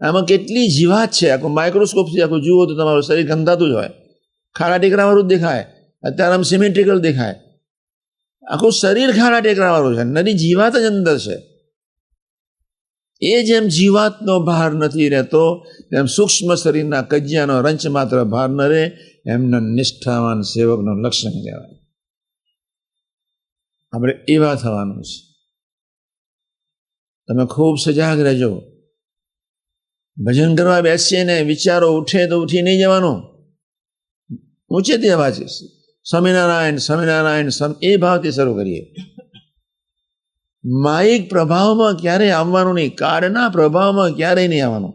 આમાં કેટલી જીવાત છે, આખું માઇક્રોસ્કોપથી આખું જુઓ તો તમારું શરીર ગંધાતું જ હોય, ખાડા ટેકરાવાળું જ દેખાય, અત્યારે આમ સિમેટ્રિકલ દેખાય, આખું શરીર ખાડા ટેકરાવાળું છે, નરી જીવાત જ અંદર છે. એ જેમ જીવાતનો ભાર નથી રહેતો તેમ સૂક્ષ્મ શરીરના કજિયાનો રંચ માત્ર ભાર ન રહે, એમનો નિષ્ઠાવાન સેવકનું લક્ષણ કહેવાય. આપણે એવા થવાનું છે. તમે ખૂબ સજાગ રહેજો. ભજન કરવા બેસીએ ને વિચારો ઉઠે તો ઉઠી નહીં જવાનું, ઊંચેથી અવાજ સ્વામિનારાયણ સ્વામિનારાયણ એ ભાવથી શરૂ કરીએ. માયિક પ્રભાવમાં ક્યારેય આવવાનું નહીં, કાળના પ્રભાવમાં ક્યારેય નહીં આવવાનું.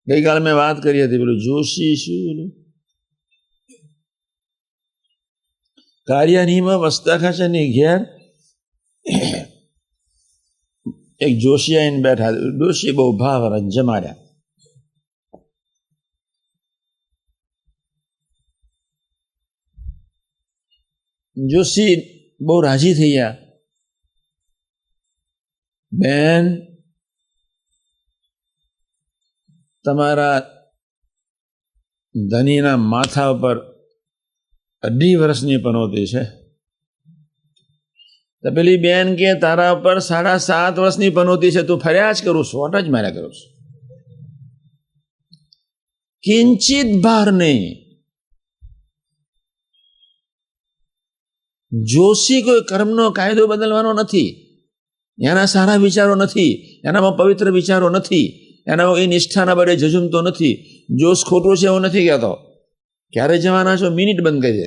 ગઈકાલે મેં વાત કરી હતી, પેલું જોશી શું કાર્યનીમાં વસતા ખાચાની ઘેર એક જોશી આવીને બેઠા. જોશી બહુ ભાવ જમાડ્યા. જોશી બહુ રાજી થઈ ગયા. બેન, તમારા ધનીના માથા ઉપર 18 વર્ષની પનોતી છે. તો પેલી બેન કે તારા ઉપર 7.5 વર્ષની પનોતી છે, તું ફર્યા જ કરું, શોટ જ માર્યા કરું છું, કિંચિત ભાર નહીં. જોશી કોઈ કર્મનો કાયદો બદલવાનો નથી, એના સારા વિચારો નથી, એનામાં પવિત્ર વિચારો નથી, એનામાં એ નિષ્ઠાના બળે ઝઝુમતો નથી. જોશ ખોટું છે એવું નથી કહેતો. ક્યારે જવાના છો મિનિટ બંધ કરી દે.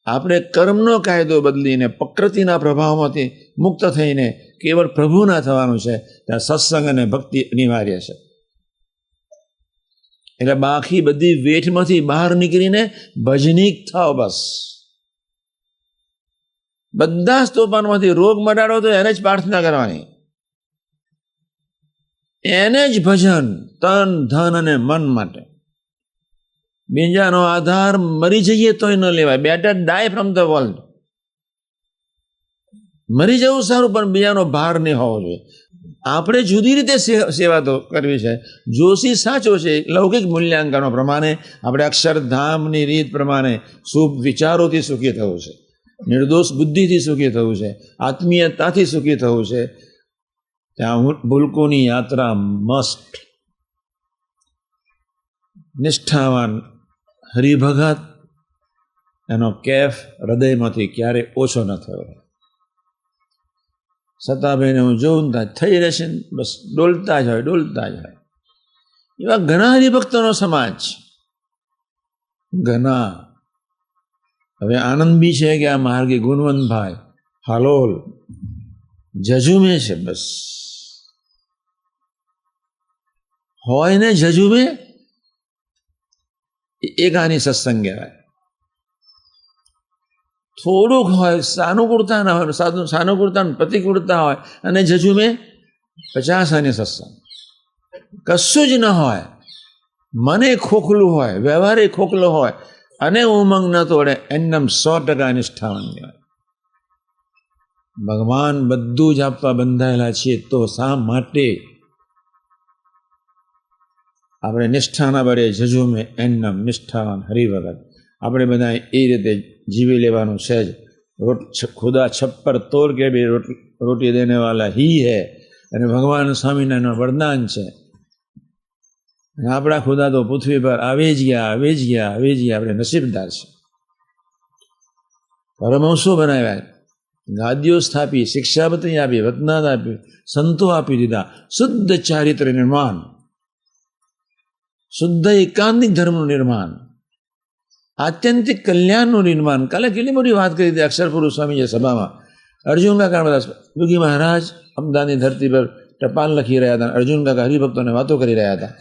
આપણે કર્મનો કાયદો બદલીને પ્રકૃતિના પ્રભાવમાંથી મુક્ત થઈને કેવળ પ્રભુના થવાનું છે. ત્યાં સત્સંગ અને ભક્તિ અનિવાર્ય છે. એટલે બાકી બધી વેઠમાંથી બહાર નીકળીને ભજનીક થાવ. બસ બધા સ્તોપાનમાંથી રોગ મટાડો તો એને જ પ્રાર્થના કરવાની, એને જ ભજન તન ધન અને મન માટે. બીજાનો આધાર મરી જઈએ તોય ન લેવાય. Better die from the world. મરી જવું સારું, પણ બીજાનો ભાર નહીં હોવો જોઈએ. આપણે જુદી રીતે સેવા તો કરવી છે. જોશી સાચો છે, લૌકિક મૂલ્યાંકનો પ્રમાણે આપણે અક્ષરધામની રીત પ્રમાણે શુભ વિચારોથી સુખી થવું છે, નિર્દોષ બુદ્ધિથી સુખી થવું છે, આત્મીયતાથી સુખી થવું છે. ત્યાં ભૂલકોની યાત્રા મસ્ટ. નિષ્ઠાવાન હરિભગત, એનો કેફ હૃદયમાંથી ક્યારે ઓછો ન થયો. સતાભાઈને હું જોઉં થઈ રહેશે, બસ ડોલતા જ હોય, ડોલતા જ હોય. એવા ઘણા હરિભક્તોનો સમાજ, ઘણા. હવે આનંદ બી છે કે આ માર્ગી ગુણવંતભાઈ હાલોલ જજુમે છે. બસ હોય ને જજુમે, એક આની સત્સંગ કહેવાય. થોડુંક હોય, સાનુકૂળતા ના હોય, સાનુકૂળતા પ્રતિકૂળતા હોય, અને જજુમે 50 આની સત્સંગ. કશું જ ન હોય, મને ખોખલું હોય, વ્યવહારે ખોખલો હોય, અને ઉમંગ ન તોડે, એમનેમ 100% નિષ્ઠાવાન કહેવાય. ભગવાન બધું જ આપવા બંધાયેલા છીએ, તો શા માટે આપણે નિષ્ઠાના બળે જજુમે એમનેમ નિષ્ઠાવાન હરિભગત. આપણે બધા એ રીતે જીવી લેવાનું છે જ. ખુદા છપ્પર તોડ કે ભી રોટી દેને વાલા હી હૈ, અને ભગવાન સ્વામિનારાયણનું વરદાન છે. આપણા ખુદા તો પૃથ્વી પર આવે જ ગયા, આવે જ ગયા, આવે જ ગયા. આપણે નસીબદાર છે. પરમહંસો બનાવ્યા, ગાદીઓ સ્થાપી, શિક્ષાપત્રી આપી, વતનાદ આપી, સંતો આપી દીધા, શુદ્ધ ચારિત્ર નિર્માણ, શુદ્ધ એકાંતિક ધર્મનું નિર્માણ, આત્યંતિક કલ્યાણનું નિર્માણ. કાલે કેટલી મોટી વાત કરી હતી અક્ષરપુરુષ સ્વામીજી સભામાં. અર્જુન કાકા બધા યોગી મહારાજ અમદાવાદની ધરતી પર ટપાલ લખી રહ્યા હતા. અર્જુન કાકા હરિભક્તોને વાતો કરી રહ્યા હતા.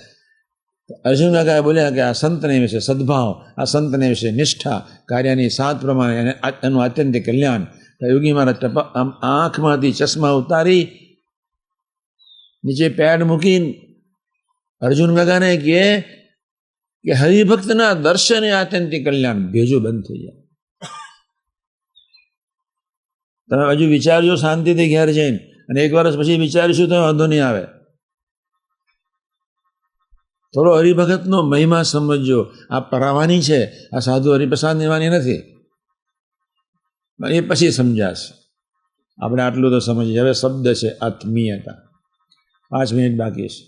અર્જુન કાકાએ બોલ્યા કે આ સંતને વિશે સદભાવ, આ સંતને વિશે નિષ્ઠા, કાર્યની સાથ પ્રમાણે એનું આત્યંતિક કલ્યાણ. યોગી મહારાજ આમ આંખમાંથી ચશ્મા ઉતારી નીચે પેડ મૂકીને અર્જુન કાકાને કહે કે હરિભક્તના દર્શને આત્યંતિક કલ્યાણ. ભેજો બંધ થઈ જાય. તમે હજુ વિચારજો શાંતિથી ઘેર જઈને, અને 1 વર્ષ પછી વિચારીશું તો વાંધો નહીં આવે. થોડો હરિભગતનો મહિમા સમજો. આ પરાવાની છે, આ સાધુ હરિપ્રસાદ નિવાની નથી. એ પછી સમજાશે. આપણે આટલું તો સમજીએ. હવે શબ્દ છે આત્મીયતા. 5 મિનિટ બાકી છે.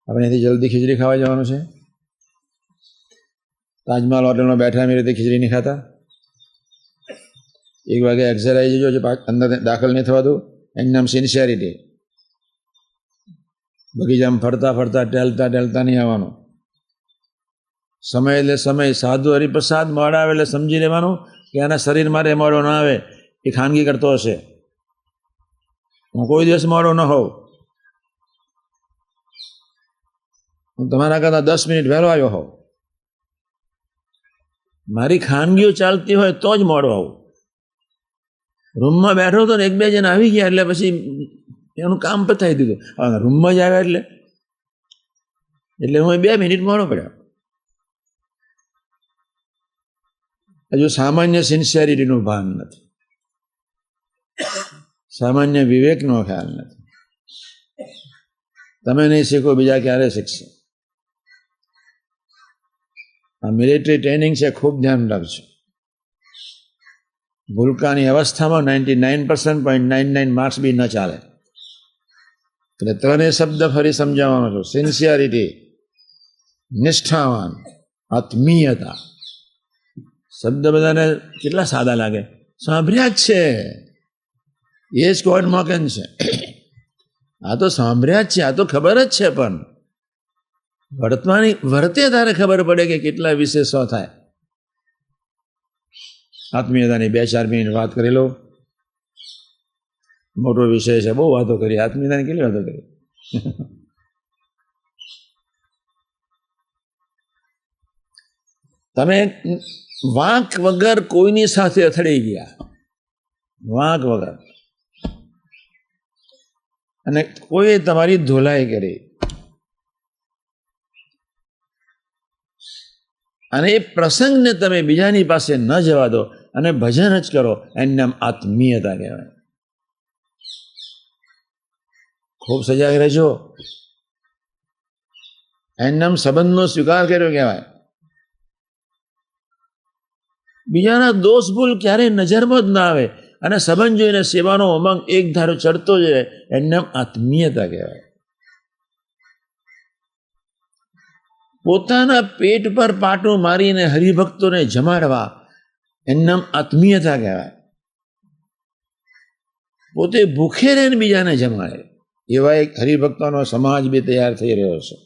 આપણે અહીંથી જલ્દી ખીચડી ખાવા જવાનું છે. તાજમહાલ હોટલમાં બેઠા એવી રીતે ખીચડી નહીં ખાતા. 1 વાગે એક્ઝર આવી જજો, અંદર દાખલ નહીં થવા દો. એનું નામ સિન્સિયરિટી. બગીચામાં ફરતા ફરતા ટેલતા નહીં આવવાનું. સમય એટલે સમય. સાધુ હરિપ્રસાદ મોડા આવે એટલે સમજી લેવાનું કે આના શરીર માટે મોડો ન આવે, એ ખાનગી કરતો હશે. હું કોઈ દિવસ મોડો ન હોઉં. હું તમારા કરતાં 10 મિનિટ વહેલો આવ્યો હોઉં. મારી ખાનગીઓ ચાલતી હોય તો જ મોડો આવું. રૂમમાં બેઠો હતો ને 1-2 જણ આવી ગયા એટલે પછી એનું કામ પતાવી દીધું. રૂમમાં જ આવ્યા એટલે હું 2 મિનિટ મોડો પડ્યો. હજુ સામાન્ય સિન્સિયરિટીનું ભાન નથી, સામાન્ય વિવેકનો ખ્યાલ નથી. તમે નહીં શીખો, બીજા ક્યારે શીખશે? આ મિલિટરી ટ્રેનિંગ છે, ખૂબ ધ્યાન રાખજો. ભૂલકાની અવસ્થામાં 99.99 માર્ક્સ બી ન ચાલે. એટલે 3 શબ્દ ફરી સમજાવવાનો છું. સિન્સિયરિટી, નિષ્ઠાવાન, આત્મીયતા. શબ્દ બધાને કેટલા સાદા લાગે, સાંભળ્યા જ છે. એ જ કોડ મોકેન છે. આ તો સાંભળ્યા જ છે, આ તો ખબર જ છે. પણ વર્તે તારે ખબર પડે કે કેટલા વિશે 100 થાય. આત્મીયતાની 2-4 મિનિટ વાત કરી લો. મોટો વિષય છે, બહુ વાતો કરી. આત્મીયતાની કેટલી વાતો કરી. તમે વાંક વગર કોઈની સાથે અથડાઈ ગયા, વાંક વગર, અને કોઈ તમારી ધોલાઈ કરી, અને એ પ્રસંગને તમે બીજાની પાસે ન જવા દો અને ભજન જ કરો, એનું નામ આત્મીયતા કહેવાય. ખૂબ સજાગ રહેજો. એનું નામ સંબંધનો સ્વીકાર કર્યો કહેવાય. બીજાના દોષ ભૂલ ક્યારેય નજરમાં જ ના આવે અને સંબંધ જોઈને સેવાનો ઉમંગ એક ધારો ચડતો જાય, એનું નામ આત્મીયતા કહેવાય. પોતાના પેટ પર પાટું મારીને હરિભક્તોને જમાડવા, એનું નામ આત્મીયતા કહેવાય. પોતે ભૂખે રહીને બીજાને જમાડે, એવા એક હરિભક્તોનો સમાજ બી તૈયાર થઈ રહ્યો છે.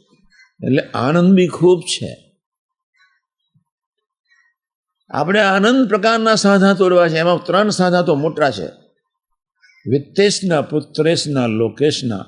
એટલે આનંદ બી ખૂબ છે. આપણે આનંદ પ્રકારના સાધા તોડવા છે. એમાં 3 સાધા તો મોટા છે. વિત્તેશના, પુત્રેશના, લોકેશના.